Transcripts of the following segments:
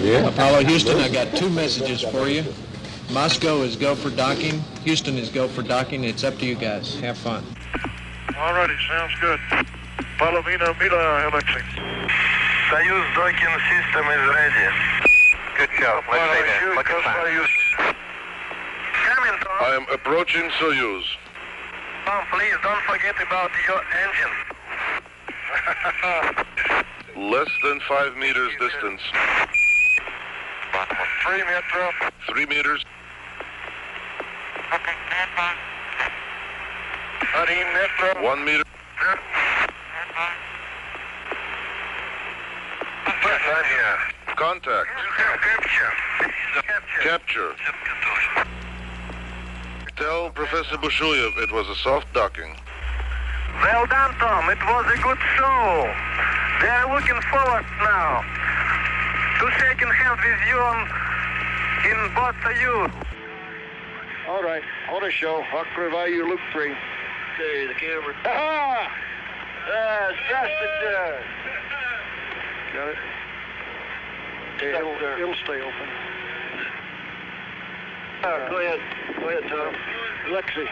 Apollo Houston, I got two messages for you. Moscow is go for docking. Houston is go for docking. It's up to you guys. Have fun. Alrighty, sounds good. Palovina, Mila, Alexei. Soyuz docking system is ready. Good job. Let's stay there. Look at that. Coming, Tom. I am approaching Soyuz. Tom, please don't forget about your engine. Less than 5 meters distance. 3 metro. 3 meters. 3 metro. 1 meter. Contact. Capture. Tell Professor Bushuyev it was a soft docking. Well done, Tom. It was a good show. They are looking forward now to shaking hands with you in both Soyuz. All right, auto show. Открываю loop 3. Okay, the camera. Ah! Здравствуйте. Got it? Okay, it'll stay open. Go ahead. Go ahead, Tom. Alexei.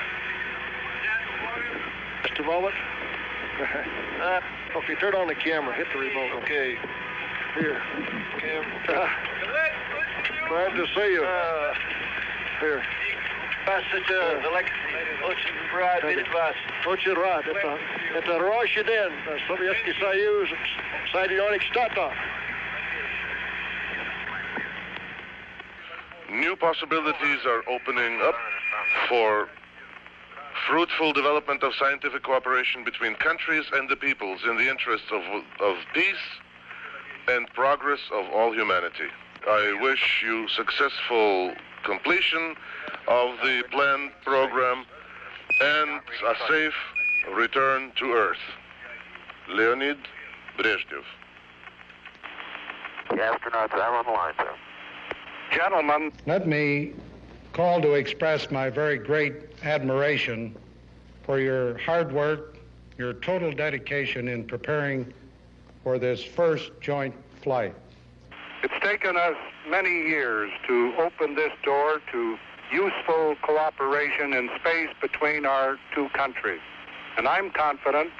Just a moment. Okay, turn on the camera. Hit the remote. Okay. Here. Camera. Glad to see you. Here. Здравствуйте, Алексей. Очень рад видеть вас. Очень рад. Это роща день. Советский Союз, Соединенных Штатов. New possibilities are opening up for fruitful development of scientific cooperation between countries and the peoples in the interests of peace and progress of all humanity. I wish you successful completion of the planned program and a safe return to Earth. Leonid Brezhnev. The astronauts are on the line, sir. Gentlemen, let me call to express my very great admiration for your hard work, your total dedication in preparing for this first joint flight. It's taken us many years to open this door to useful cooperation in space between our two countries. And I'm confident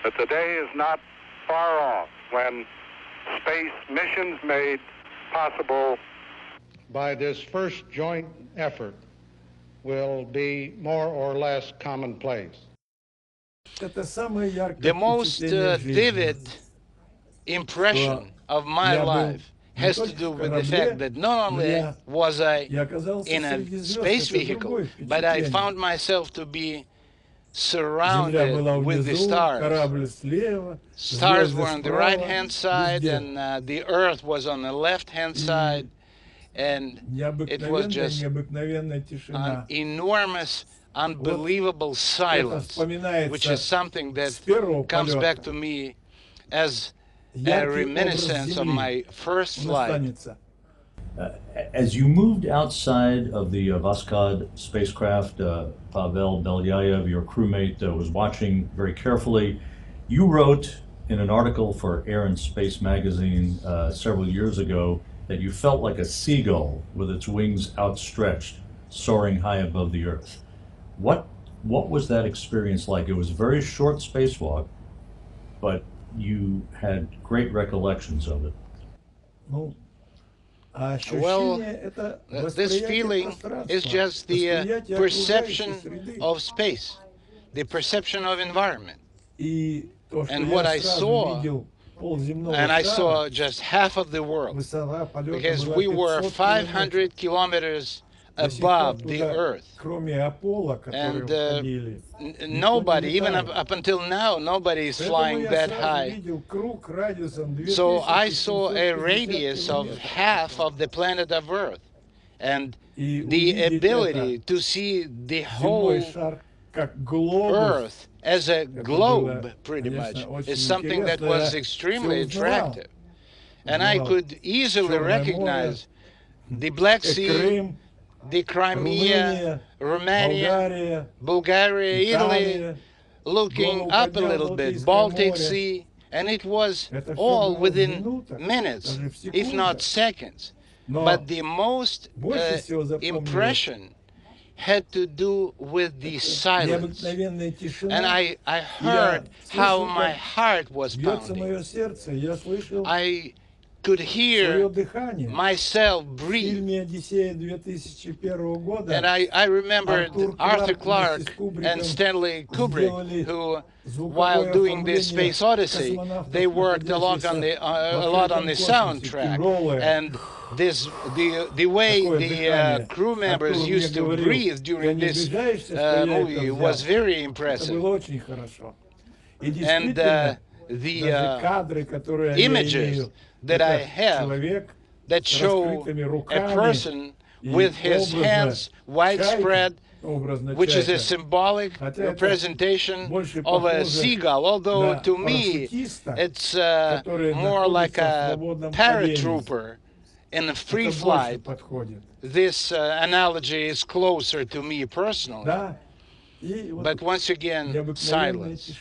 that the day is not far off when space missions made possible by this first joint effort will be more or less commonplace. The most vivid impression of my life has to do with the fact that not only was I in a space vehicle, but I found myself to be surrounded with the stars. Stars were on the right-hand side, and the Earth was on the left-hand side. And it was just an enormous, unbelievable silence, which is something that comes back to me as a reminiscence of my first flight. As you moved outside of the Voskhod spacecraft, Pavel Belyayev, your crewmate, was watching very carefully. You wrote in an article for Air and Space magazine several years ago that you felt like a seagull with its wings outstretched, soaring high above the Earth. What was that experience like? It was a very short spacewalk, but you had great recollections of it. Well, this feeling is just the perception of space, the perception of environment. And what I saw, and I saw just half of the world, because we were 500 kilometers above the Earth. And nobody, even up until now, nobody is flying that high. So I saw a radius of half of the planet of Earth. And the ability to see the whole Earth as a globe, pretty much, is something that was extremely attractive. And I could easily recognize the Black Sea, the Crimea, Romania, Bulgaria, Italy, looking up a little bit, Baltic Sea, And it was all within minutes, if not seconds. But the most impression had to do with the silence. And I heard how my heart was pounding. I could hear myself breathe. And I remembered Arthur Clarke and Stanley Kubrick, who, while doing the Space Odyssey, they worked a lot on the soundtrack. And the way the crew members used to breathe during this movie was very impressive. And the images that I have that show a person with his hands widespread, which is a symbolic representation of a seagull, although to me it's more like a paratrooper in a free flight. This analogy is closer to me personally. But once again, silence.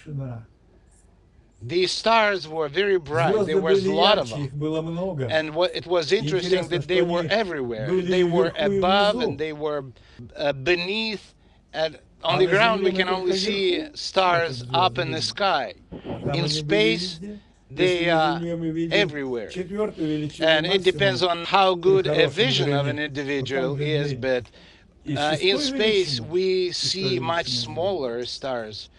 The stars were very bright. There was a lot of them. And it was interesting that they were everywhere. They were above and they were beneath. And on the ground, we can only see stars up in the sky. In space, they are everywhere. And it depends on how good a vision of an individual is, but in space we see much smaller stars.